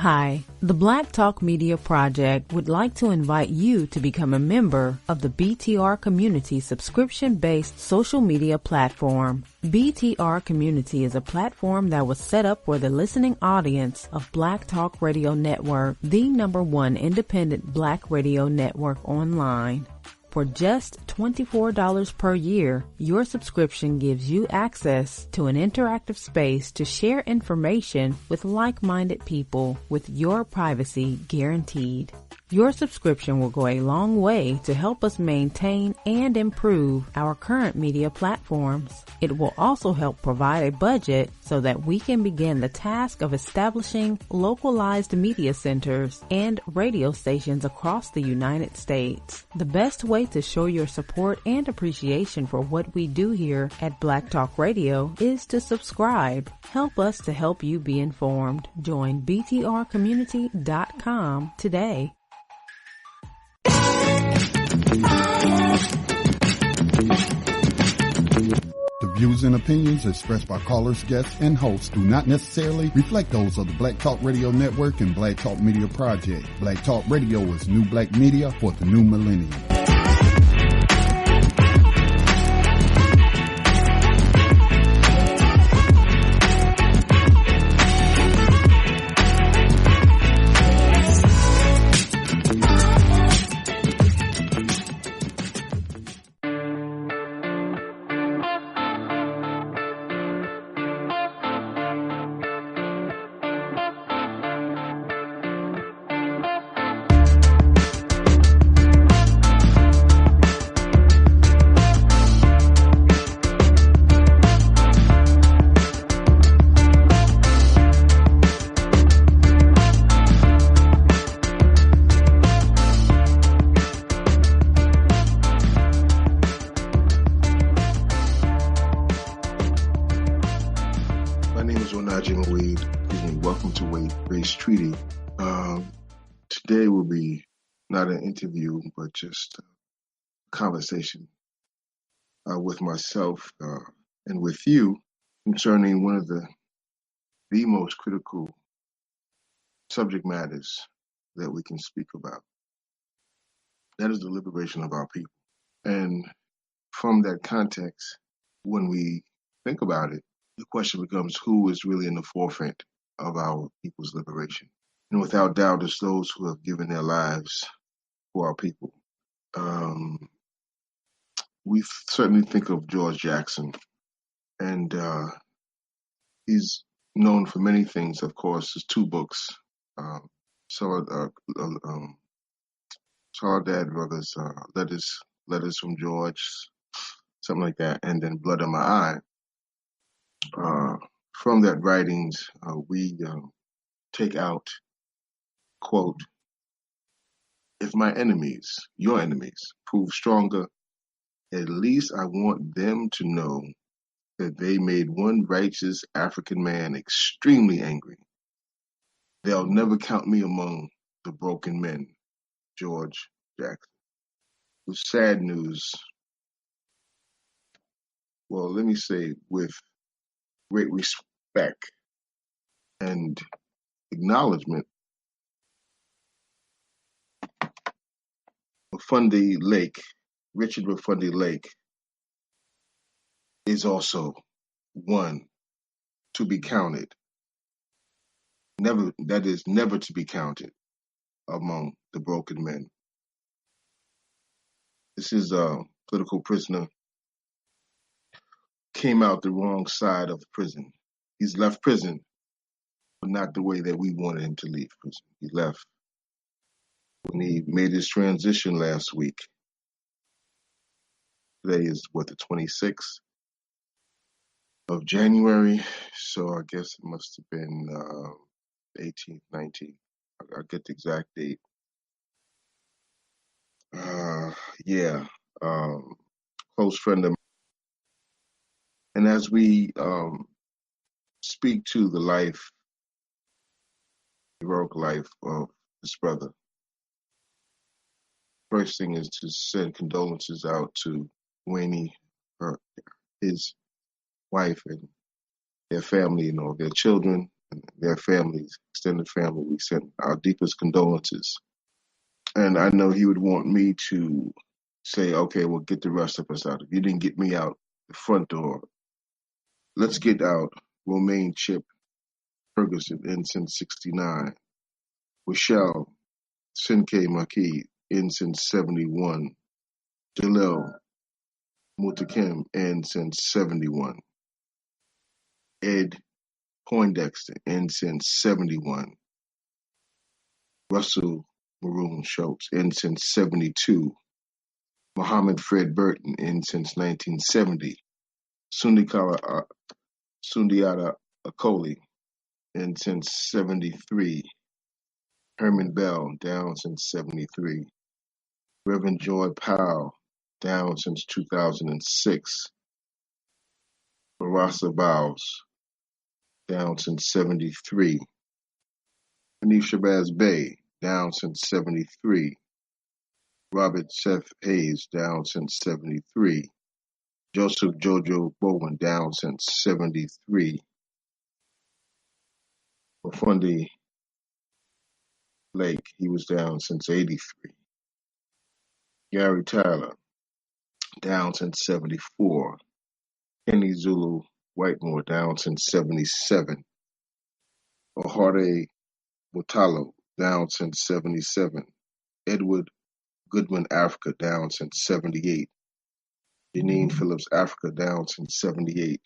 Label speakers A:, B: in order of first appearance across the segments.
A: Hi, the Black Talk Media Project would like to invite you to become a member of the BTR Community subscription-based social media platform. BTR Community is a platform that was set up for the listening audience of Black Talk Radio Network, the #1 independent Black radio network online. For just $24 per year, your subscription gives you access to an interactive space to share information with like-minded people with your privacy guaranteed. Your subscription will go a long way to help us maintain and improve our current media platforms. It will also help provide a budget so that we can begin the task of establishing localized media centers and radio stations across the United States. The best way to show your support and appreciation for what we do here at Black Talk Radio is to subscribe. Help us to help you be informed. Join btrcommunity.com today.
B: The views and opinions expressed by callers, guests, and hosts do not necessarily reflect those of the Black Talk Radio Network and Black Talk Media Project. Black Talk Radio is new black media for the new millennium.
C: Today will be not an interview, but just a conversation with myself and with you concerning one of the most critical subject matters that we can speak about. That is the liberation of our people. And from that context, when we think about it, the question becomes who is really in the forefront of our people's liberation. And without doubt, it's those who have given their lives for our people. We certainly think of George Jackson, and he's known for many things. Of course, his two books, Soledad Brothers, Letters from George, something like that, and then Blood on My Eye. From that writings, we take out, quote, "If my enemies, your enemies, prove stronger, at least I want them to know that they made one righteous African man extremely angry. They'll never count me among the broken men." George Jackson. With sad news, well, let me say with great respect and acknowledgement, Mafundi Lake, Richard Mafundi Lake, is also one to be counted. Never to be counted among the broken men. This is a political prisoner. Came out the wrong side of the prison. He's left prison, but not the way that we wanted him to leave prison. He left when he made his transition last week. Today is the 26th of January, so I guess it must have been 18th, 19th. I'll get the exact date. Close friend of mine. And as we speak to the heroic life of this brother, first thing is to send condolences out to Weyni, his wife, and their family, their children, and their families, extended family. We send our deepest condolences. And I know he would want me to say, okay, well, get the rest of us out. If you didn't get me out the front door, let's get out Romaine Chip Ferguson, Ensign 69, Rochelle Sinke Maki, Ensign 71, Jalil Mutakim, Ensign 71, Ed Poindexter, Ensign 71, Russell Maroon Schultz, Ensign 72, Muhammad Fred Burton, Ensign 1970, Sundiata Akoli, Ensign 73, Herman Bell, down since 73, Reverend Joy Powell, down since 2006, Marassa Bowles, down since 73, Hanif Shabazz Bey, down since 73, Robert Seth Hayes, down since 73, Joseph Jojo Bowen, down since 73, Mafundi Lake, he was down since 83, Gary Tyler, down since 74, Kenny Zulu Whitemore, down since 77, Ohare Mutalo, down since 77, Edward Goodman Africa, down since 78, Janine Phillips Africa, down since 78,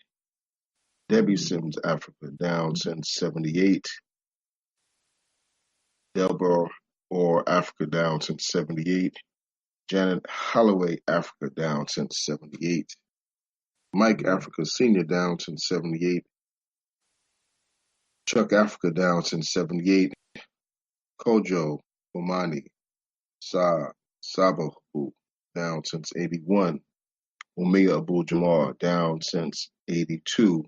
C: Debbie Sims Africa, down since 78, Delbar Orr Africa, down since 78, Janet Holloway Africa, down since 78, Mike Africa Sr. down since 78, Chuck Africa down since 78, Kojo Omani Sabahu down since 81, Umia Abu Jamar down since 82,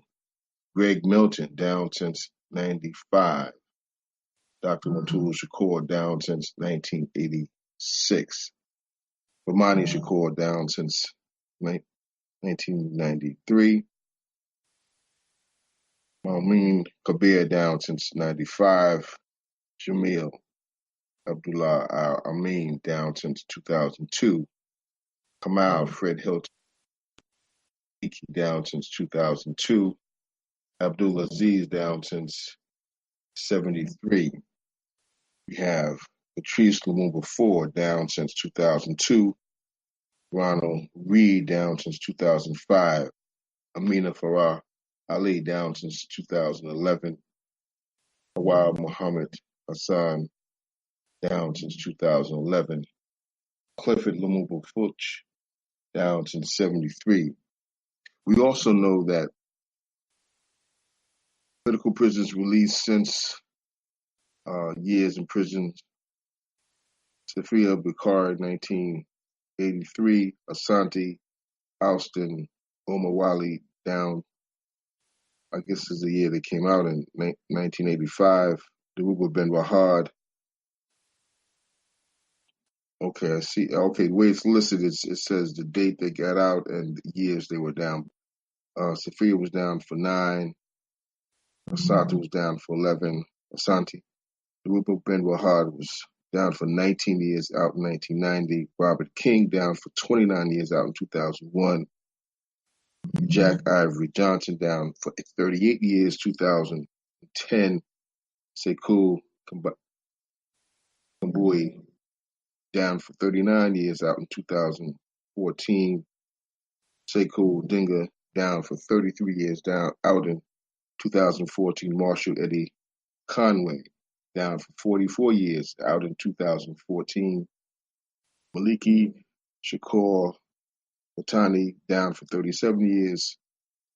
C: Greg Milton down since 95, Dr. Matul Shakur down since 1986, Ramani Shakur down since 1993, Maureen Kabir down since 95, Jamil Abdullah Al-Amin down since 2002, Kamal Fred Hilton down since 2002, Abdul Aziz down since 73. We have Patrice Lumumba Ford down since 2002, Ronald Reed down since 2005, Amina Farah Ali down since 2011, Awad Muhammad Hassan down since 2011, Clifford Lumumba Fuchs down since 73. We also know that political prisoners released since years in prison, Safia Bakar, 1983, Asante Alston Omawali down, I guess is the year they came out in 1985, Daruba Ben Wahad. Okay, I see. Okay, the way it's listed, it says the date they got out and the years they were down. Safia was down for 9. Asante was down for 11. Asante. Daruba Ben Wahad was down for 19 years out in 1990. Robert King down for 29 years out in 2001. Jack Ivory Johnson down for 38 years, 2010. Sekou Kambui down for 39 years out in 2014. Sekou Dinga down for 33 years out in 2014. Marshall Eddie Conway down for 44 years out in 2014. Maliki Shakur Watani down for 37 years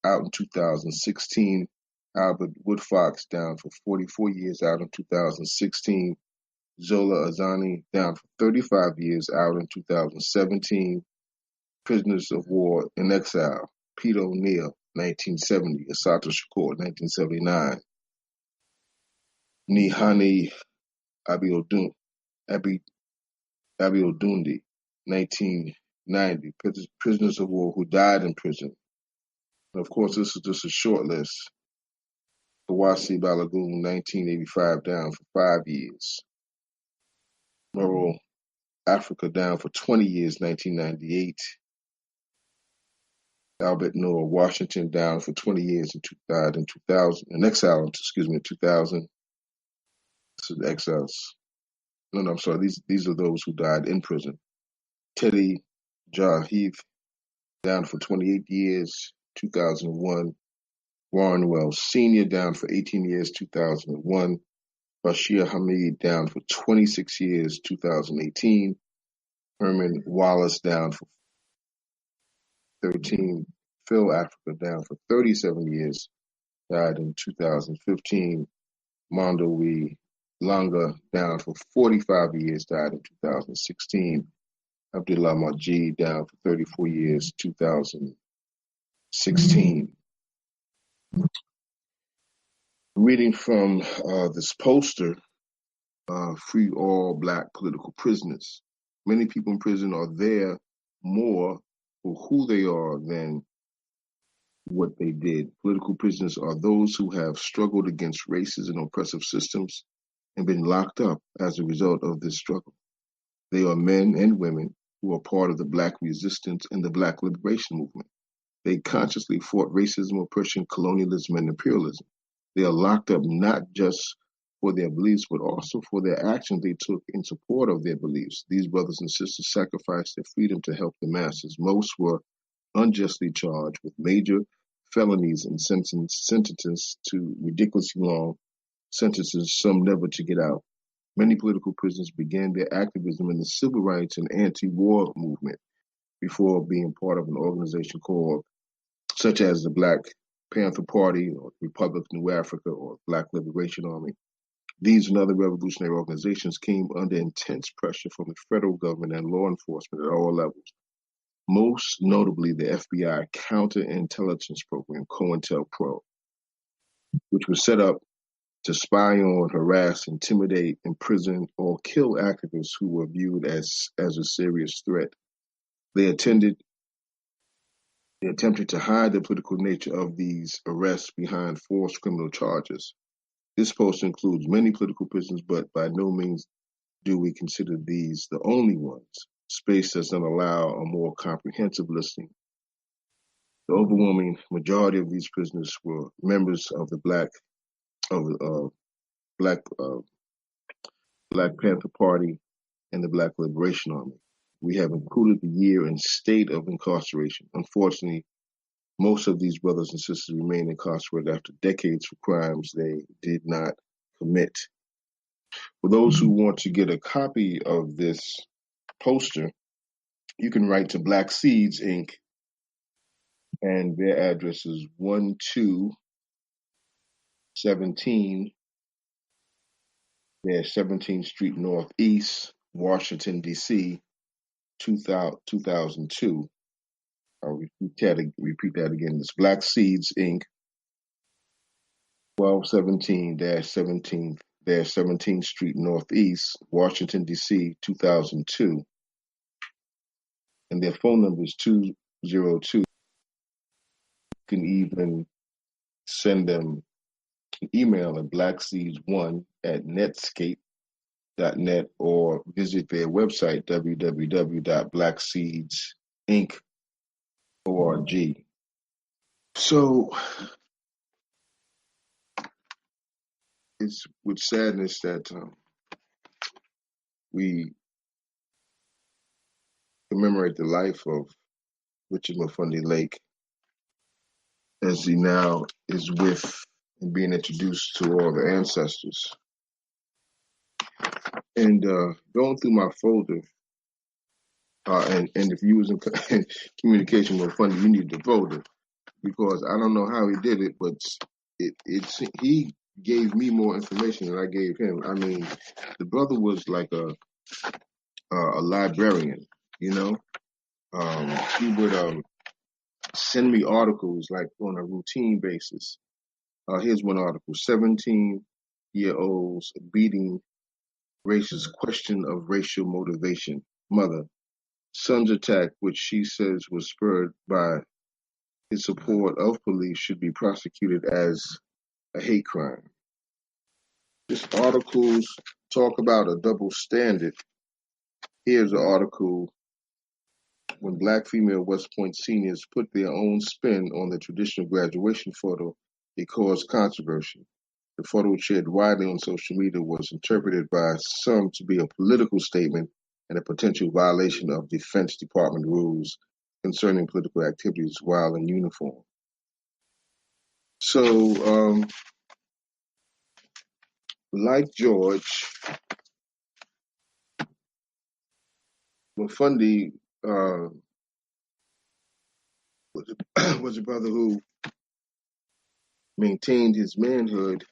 C: out in 2016. Albert Woodfox down for 44 years out in 2016. Zola Azani down for 35 years out in 2017. Prisoners of War in Exile, Peter O'Neill, 1970. Assata Shakur, 1979. Nihani Abiodunde, 1990. Prisoners of war who died in prison. And of course, this is just a short list. Kawasi Balagoon, 1985, down for 5 years. Merle, Africa, down for 20 years, 1998. Albert Noah, Washington, down for 20 years in 2000. In exile, in 2000. This is exiles. No, I'm sorry. These are those who died in prison. Teddy Jarheath, down for 28 years, 2001. Warren Wells Sr., down for 18 years, 2001. Bashir Hamid, down for 26 years, 2018. Herman Wallace, down for 13. Phil Africa, down for 37 years, died in 2015. Mondo W. Langa, down for 45 years, died in 2016. Abdullah Majid, down for 34 years, 2016. Reading from this poster, Free All Black Political Prisoners. Many people in prison are there more for who they are than what they did. Political prisoners are those who have struggled against racist and oppressive systems and been locked up as a result of this struggle. They are men and women who are part of the Black resistance and the Black liberation movement. They consciously fought racism, oppression, colonialism, and imperialism. They are locked up not just for their beliefs, but also for their actions they took in support of their beliefs. These brothers and sisters sacrificed their freedom to help the masses. Most were unjustly charged with major felonies and sentenced to ridiculously long sentences, some never to get out. Many political prisoners began their activism in the civil rights and anti-war movement before being part of an organization called, such as the Black Panther Party or Republic of New Africa or Black Liberation Army. These and other revolutionary organizations came under intense pressure from the federal government and law enforcement at all levels, most notably the FBI counterintelligence program, COINTELPRO, which was set up to spy on, harass, intimidate, imprison, or kill activists who were viewed as a serious threat. They attempted to hide the political nature of these arrests behind false criminal charges. This post includes many political prisoners, but by no means do we consider these the only ones. Space does not allow a more comprehensive listing. The overwhelming majority of these prisoners were members of the Black Panther Party and the Black Liberation Army. We have included the year and state of incarceration. Unfortunately, most of these brothers and sisters remain incarcerated after decades for crimes they did not commit. For those who want to get a copy of this poster, you can write to Black Seeds, Inc., and their address is 1217 17th Street Northeast, Washington, D.C., 2002. I'll repeat that again. It's Black Seeds, Inc., 1217-17th Street Northeast, Washington, D.C., 2002. And their phone number is 202. You can even send them an email at blackseeds1@netscape.net or visit their website, www.blackseedsinc.org. So it's with sadness that we commemorate the life of Richard Mafundi Lake as he now is with and being introduced to all the ancestors. And going through my folder, and if you was in communication with Mafundi, you need the folder, because I don't know how he did it, but he gave me more information than I gave him. I mean, the brother was like a librarian, you know. He would send me articles like on a routine basis. Here's one article: 17-year-olds beating racist question of racial motivation. Mother, son's attack, which she says was spurred by his support of police, should be prosecuted as a hate crime. This articles talk about a double standard. Here's an article: when Black female West Point seniors put their own spin on the traditional graduation photo, it caused controversy. The photo, shared widely on social media, was interpreted by some to be a political statement and a potential violation of Defense Department rules concerning political activities while in uniform. So, like George, Mafundi was a brother who maintained his manhood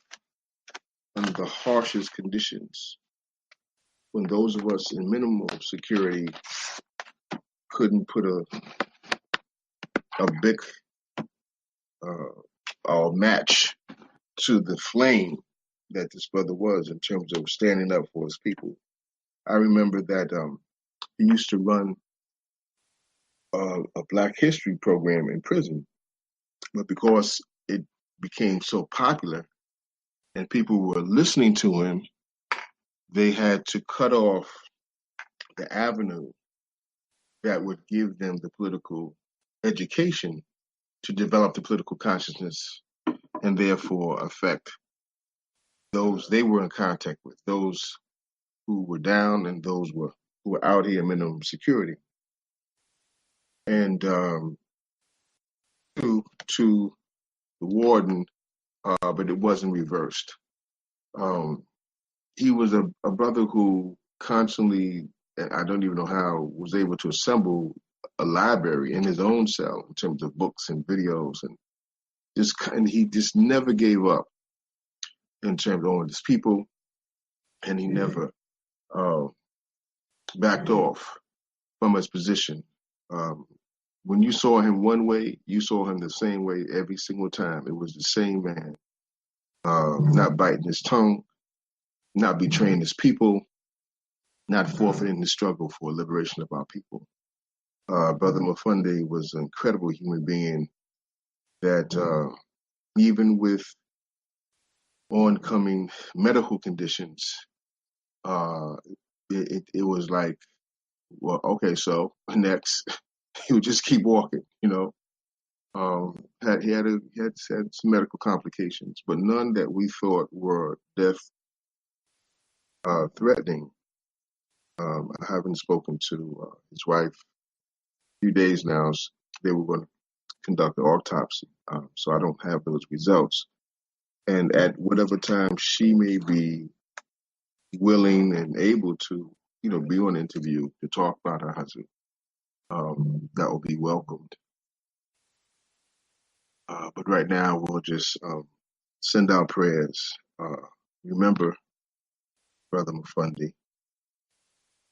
C: under the harshest conditions, when those of us in minimal security couldn't put a big or match to the flame that this brother was in terms of standing up for his people. I remember that he used to run a Black history program in prison, but because it became so popular and people were listening to him, they had to cut off the avenue that would give them the political education to develop the political consciousness and therefore affect those they were in contact with, those who were down and those who were out here in minimum security. And to the warden, but it wasn't reversed. He was a brother who constantly, I don't even know how, was able to assemble a library in his own cell in terms of books and videos, and he just never gave up in terms of his people, and he never backed off from his position. When you saw him one way, you saw him the same way every single time. It was the same man, not biting his tongue, not betraying his people, not forfeiting the struggle for liberation of our people. Brother Mafundi was an incredible human being that even with oncoming medical conditions, it was like, well, okay, so next. He would just keep walking, you know. He had some medical complications, but none that we thought were death threatening. I haven't spoken to his wife a few days now. They were going to conduct an autopsy, so I don't have those results. And at whatever time she may be willing and able to, be on an interview to talk about her husband, that will be welcomed. But right now, we'll just send out prayers. Remember Brother Mafundi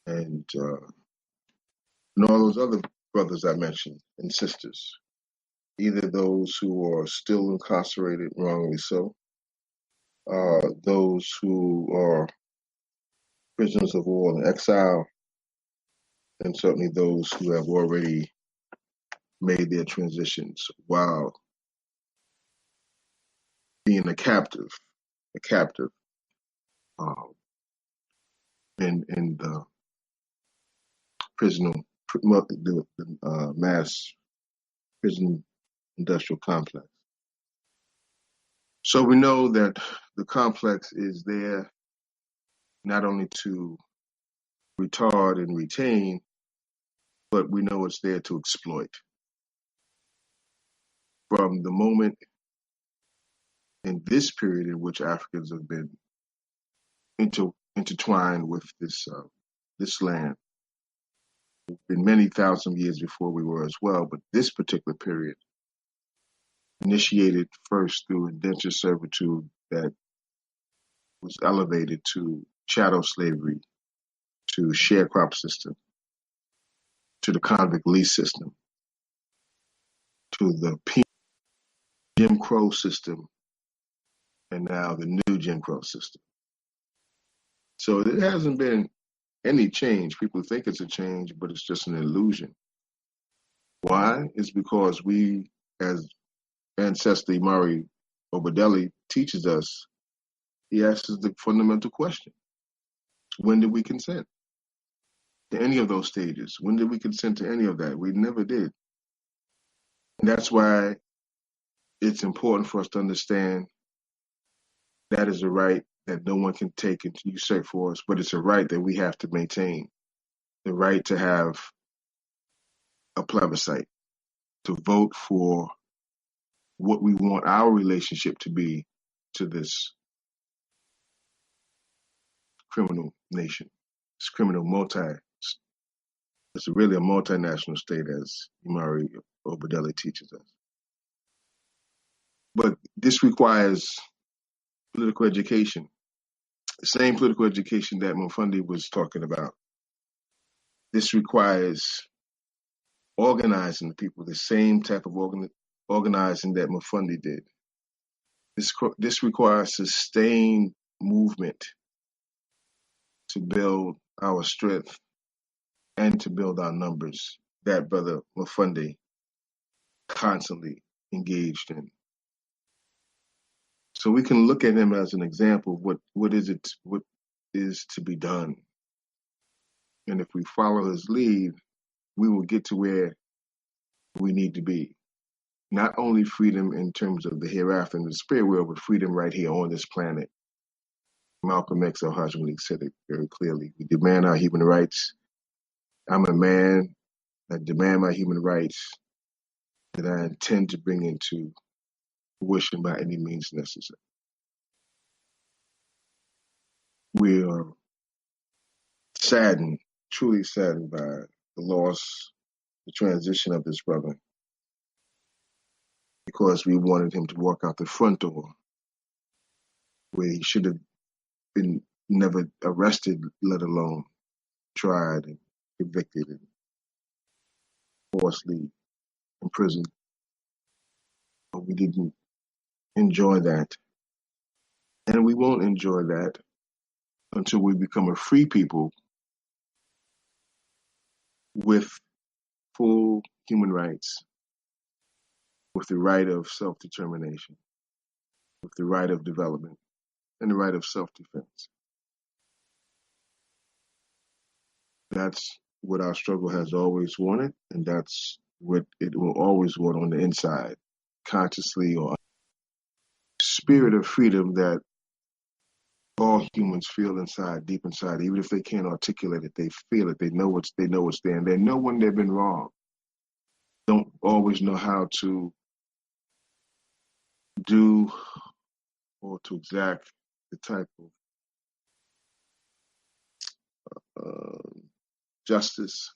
C: and all those other brothers I mentioned and sisters, either those who are still incarcerated, wrongly so, those who are prisoners of war and exile, and certainly those who have already made their transitions while being a captive in the prison, the mass prison industrial complex. So we know that the complex is there not only to retard and retain, but we know it's there to exploit. From the moment in this period in which Africans have been intertwined with this land, been many thousand years before we were as well, but this particular period initiated first through indentured servitude that was elevated to chattel slavery, to sharecrop system, to the convict lease system, to the Jim Crow system, and now the new Jim Crow system. So there hasn't been any change. People think it's a change, but it's just an illusion. Why? It's because we, as Ancestor Imari Obadeli teaches us, he asks us the fundamental question: when did we consent to any of those stages? When did we consent to any of that? We never did. And that's why it's important for us to understand that is a right that no one can take and usurp for us, but it's a right that we have to maintain. The right to have a plebiscite, to vote for what we want our relationship to be to this criminal nation, this criminal it's really a multinational state, as Imari Obadeli teaches us. But this requires political education, the same political education that Mafundi was talking about. This requires organizing the people, the same type of organizing that Mafundi did. This requires sustained movement to build our strength and to build our numbers that Brother Mafundi constantly engaged in. So we can look at him as an example of what is to be done. And if we follow his lead, we will get to where we need to be. Not only freedom in terms of the hereafter and the spirit world, but freedom right here on this planet. Malcolm X Al-Hajj said it very clearly. We demand our human rights. I'm a man that demand my human rights that I intend to bring into fruition by any means necessary. We are saddened, truly saddened by the loss, the transition of this brother, because we wanted him to walk out the front door where he should have been never arrested, let alone tried and convicted and falsely imprisoned. But we didn't enjoy that. And we won't enjoy that until we become a free people with full human rights, with the right of self-determination, with the right of development, and the right of self-defense. That's what our struggle has always wanted, and that's what it will always want on the inside, consciously or spirit of freedom that all humans feel inside, deep inside. Even if they can't articulate it, they feel it. They know it's there. And they know when they've been wrong. Don't always know how to do or to exact the type of justice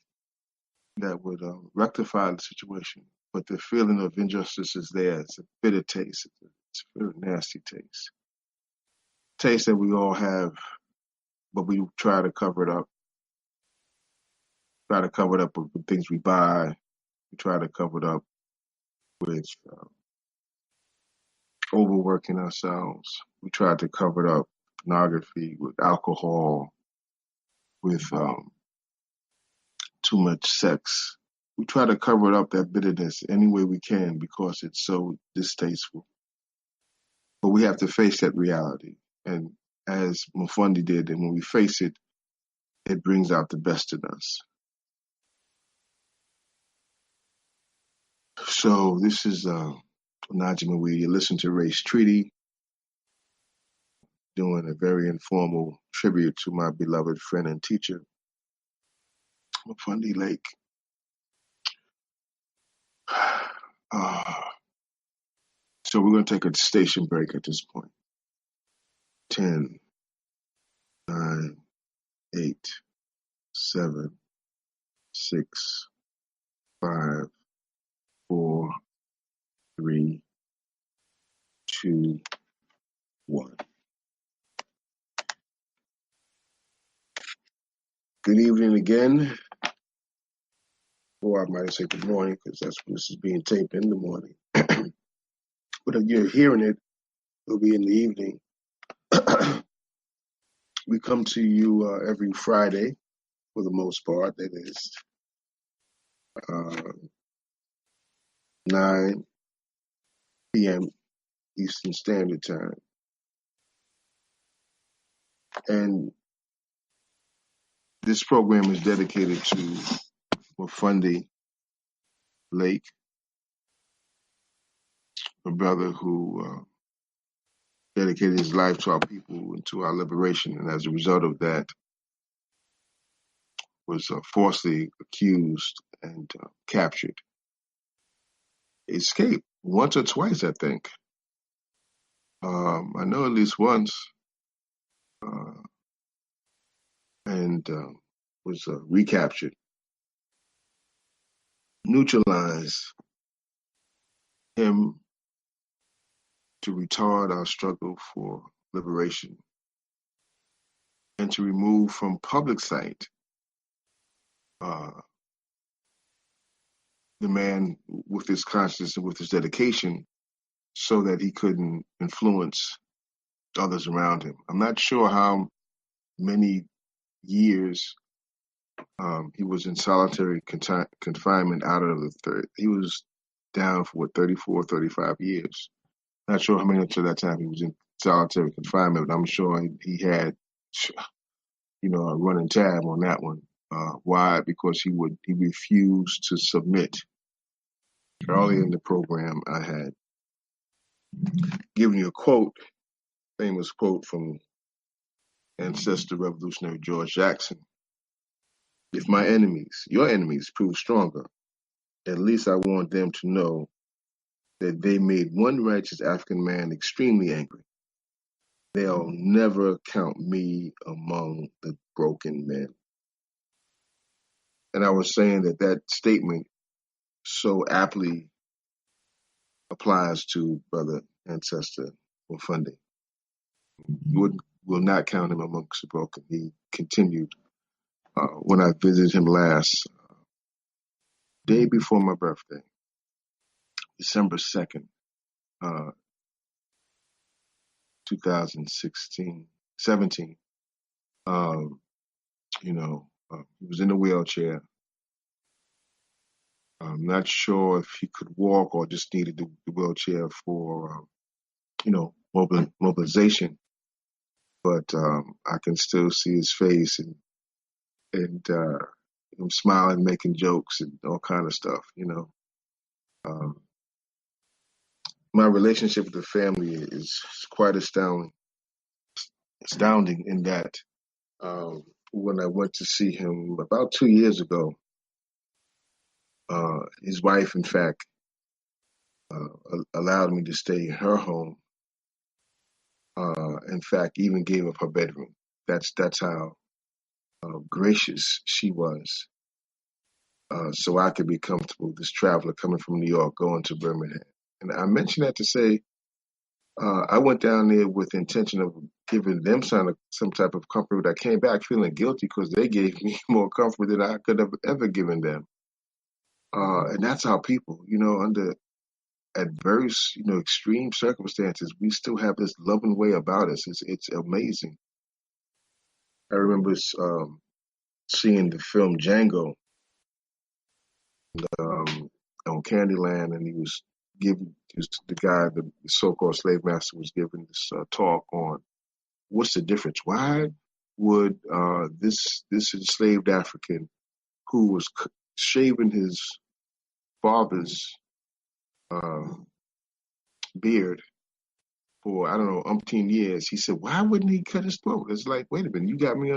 C: that would rectify the situation. But the feeling of injustice is there. It's a bitter taste. It's a very nasty taste. Taste that we all have, but we try to cover it up. Try to cover it up with things we buy. We try to cover it up with overworking ourselves. We try to cover it up with pornography, with alcohol, with too much sex. We try to cover it up, that bitterness, any way we can because it's so distasteful. But we have to face that reality. And as Mafundi did, and when we face it, it brings out the best in us. So this is Onaje, where you listen to Race Treaty, doing a very informal tribute to my beloved friend and teacher, Mafundi Lake. So we're going to take a station break at this point. 10, 9, 8, 7, 6, 5, 4, 3, 2, 1. Good evening again. Or I might say good morning, because that's when this is being taped in the morning. But if you're hearing it, it'll be in the evening. We come to you every Friday, for the most part. That is 9 p.m. Eastern Standard Time. And this program is dedicated to Mafundi Lake, a brother who dedicated his life to our people and to our liberation, and as a result of that, was falsely accused and captured. Escaped once or twice, I think. I know at least once, and was recaptured, neutralized him to retard our struggle for liberation and to remove from public sight the man with his conscience and with his dedication so that he couldn't influence others around him. I'm not sure how many years he was in solitary confinement out of the third. He was down for 34, 35 years. Not sure how many of that time he was in solitary confinement, but I'm sure he had, a running tab on that one. Why? Because he refused to submit. Early in the program, I had given you a quote, famous quote from Ancestor Revolutionary George Jackson. If my enemies, your enemies, prove stronger, at least I want them to know that they made one righteous African man extremely angry. They'll never count me among the broken men. And I was saying that statement so aptly applies to Brother Ancestor Mafundi. You will not count him amongst the broken. He continued when I visited him last, day before my birthday, December 2nd, 17. He was in a wheelchair. I'm not sure if he could walk or just needed the wheelchair for, mobilization. But I can still see his face and him smiling, making jokes and all kind of stuff, My relationship with the family is quite astounding in that when I went to see him about 2 years ago, his wife, in fact, allowed me to stay in her home. In fact, even gave up her bedroom. That's how gracious she was. So I could be comfortable, this traveler coming from New York, going to Birmingham. And I mention that to say, I went down there with the intention of giving them some type of comfort. I came back feeling guilty because they gave me more comfort than I could have ever given them. And that's how people, under adverse, extreme circumstances, we still have this loving way about us. It's amazing. I remember seeing the film Django on Candyland, and he was giving the guy, the so-called slave master, was giving this talk on what's the difference. Why would this enslaved African who was shaving his father's beard for, I don't know, umpteen years, he said, why wouldn't he cut his throat? It's like, wait a minute, you got me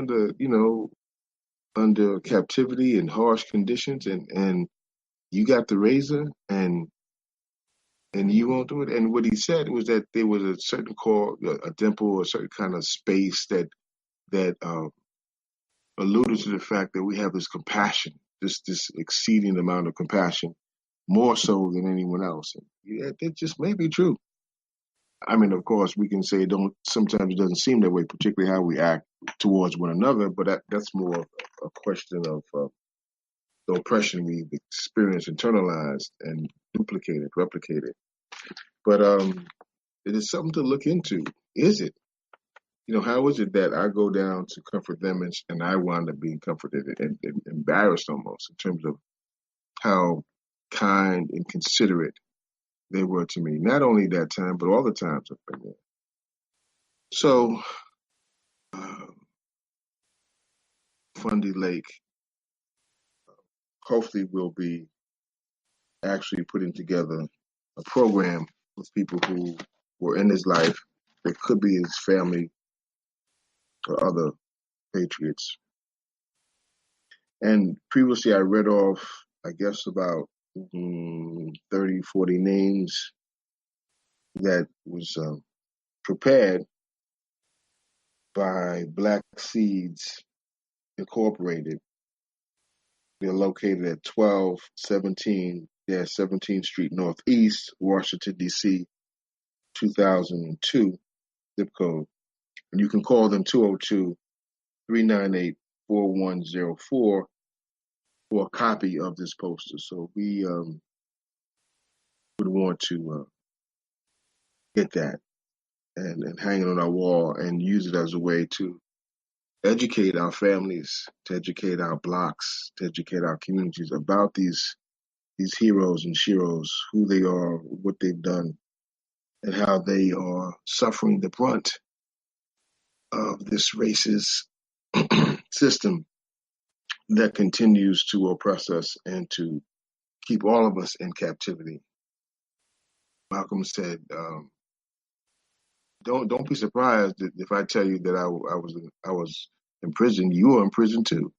C: under captivity and harsh conditions, and you got the razor, and you won't do it. And what he said was that there was a certain a dimple, a certain kind of space that alluded to the fact that we have this compassion, this exceeding amount of compassion, more so than anyone else. And yeah, it just may be true. I mean, of course, we can say sometimes it doesn't seem that way, particularly how we act towards one another, but that's more a question of the oppression we've experienced, internalized, and replicated. But it is something to look into. Is it? How is it that I go down to comfort them and I wind up being comforted and embarrassed almost in terms of how kind and considerate they were to me. Not only that time, but all the times I've been there. So, Mafundi Lake hopefully will be actually putting together a program with people who were in his life. That could be his family or other patriots. And previously I read off, I guess, about 30, 40 names that was prepared by Black Seeds Incorporated. They're located at 1217 17th Street Northeast, Washington, D.C., 2002 zip code. And you can call them 202-398-4104 for a copy of this poster. So we would want to get that and hang it on our wall and use it as a way to educate our families, to educate our blocks, to educate our communities about these heroes and sheroes, who they are, what they've done, and how they are suffering the brunt of this racist system that continues to oppress us and to keep all of us in captivity. Malcolm said, "Don't be surprised if I tell you that I was in prison. You were in prison too.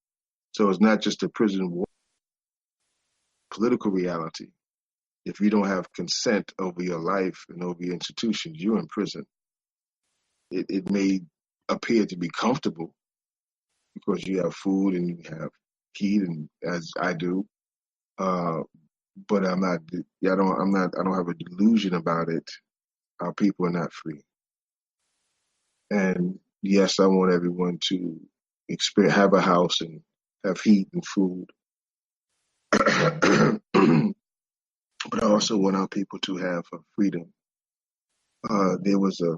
C: So it's not just a prison war, political reality. If you don't have consent over your life and over your institutions, you're in prison. It may appear to be comfortable because you have food and you have heat, and as I do, but I'm not. I don't have a delusion about it. Our people are not free. And yes, I want everyone to have a house and have heat and food. But I also want our people to have freedom. There was a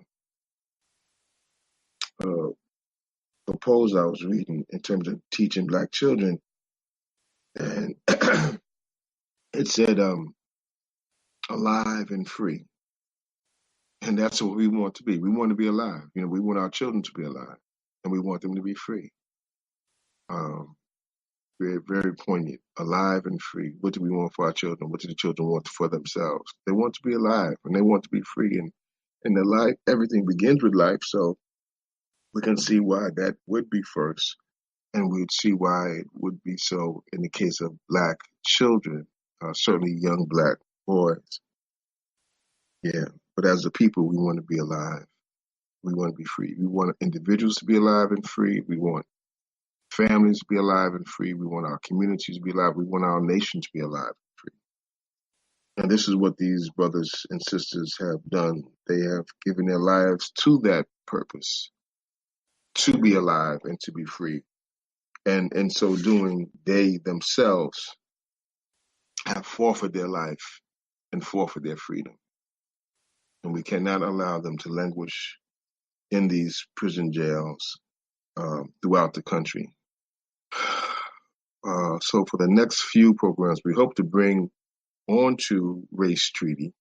C: proposal I was reading in terms of teaching Black children, and it said alive and free. And that's what we want to be. We want to be alive. You know, we want our children to be alive, and we want them to be free. Very, very poignant. Alive and free. What do we want for our children? What do the children want for themselves? They want to be alive, and they want to be free. And the life, everything begins with life. So we can see why that would be first, and we'd see why it would be so in the case of Black children, certainly young Black boys. Yeah, but as a people, we want to be alive. We want to be free. We want individuals to be alive and free. We want families to be alive and free. We want our communities to be alive. We want our nation to be alive and free. And this is what these brothers and sisters have done. They have given their lives to that purpose, to be alive and to be free. And in so doing, they themselves have forfeited their life and forfeit their freedom. And we cannot allow them to languish in these prison jails throughout the country. So for the next few programs, we hope to bring onto Race Treaty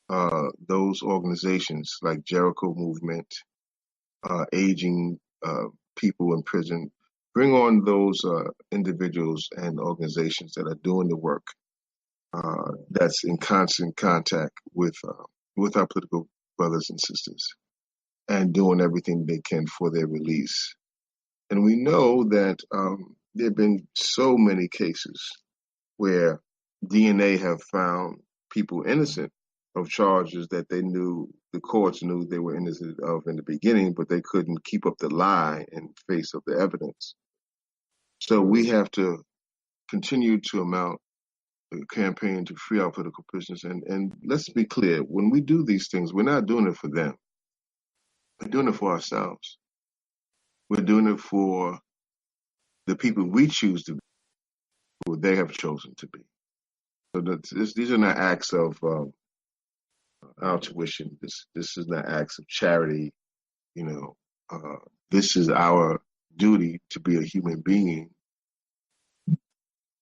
C: those organizations like Jericho Movement, Aging People in Prison. Bring on those individuals and organizations that are doing the work that's in constant contact with our political brothers and sisters and doing everything they can for their release. And we know that there have been so many cases where DNA have found people innocent of charges that the courts knew they were innocent of in the beginning, but they couldn't keep up the lie in face of the evidence. So we have to continue to mount a campaign to free our political prisoners. And let's be clear, when we do these things, we're not doing it for them. We're doing it for ourselves. We're doing it for the people we choose to be, who they have chosen to be. So these are not acts of altruition. This is not acts of charity. You know, this is our duty to be a human being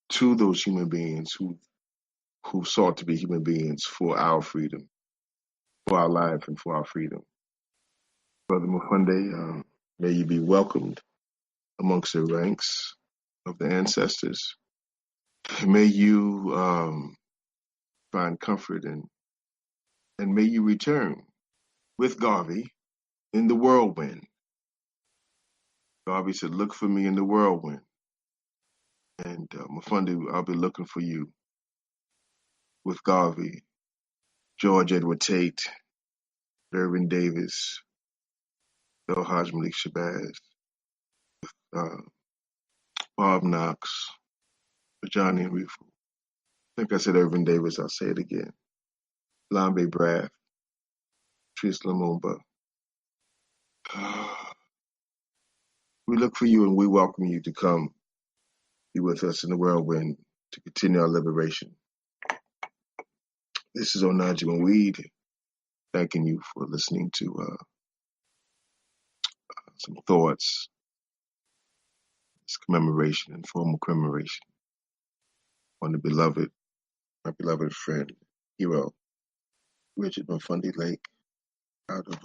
C: to those human beings who who sought to be human beings for our freedom, for our life, and for our freedom. Brother Mafundi, may you be welcomed amongst the ranks of the ancestors. May you find comfort and may you return with Garvey in the whirlwind. Garvey said, "Look for me in the whirlwind." And Mafundi, I'll be looking for you with Garvey, George Edward Tate, Irvin Davis, Bill Hodge Malik Shabazz, Bob Knox, Johnny Enrifu. I think I said Irvin Davis, I'll say it again. Lambe Braff, Tris Lumumba. We look for you and we welcome you to come be with us in the whirlwind to continue our liberation. This is Onaje Mawid, thanking you for listening to some thoughts, this commemoration and formal commemoration on my beloved friend, hero, Richard Mafundi Lake, out of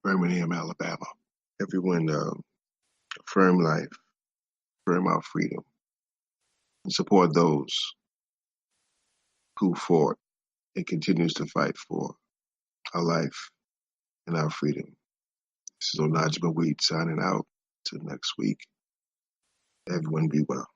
C: Birmingham, Alabama. Everyone, affirm life, affirm our freedom, and support those who fought and continues to fight for our life and our freedom. This is Onaje Mawid signing out. Till next week. Everyone be well.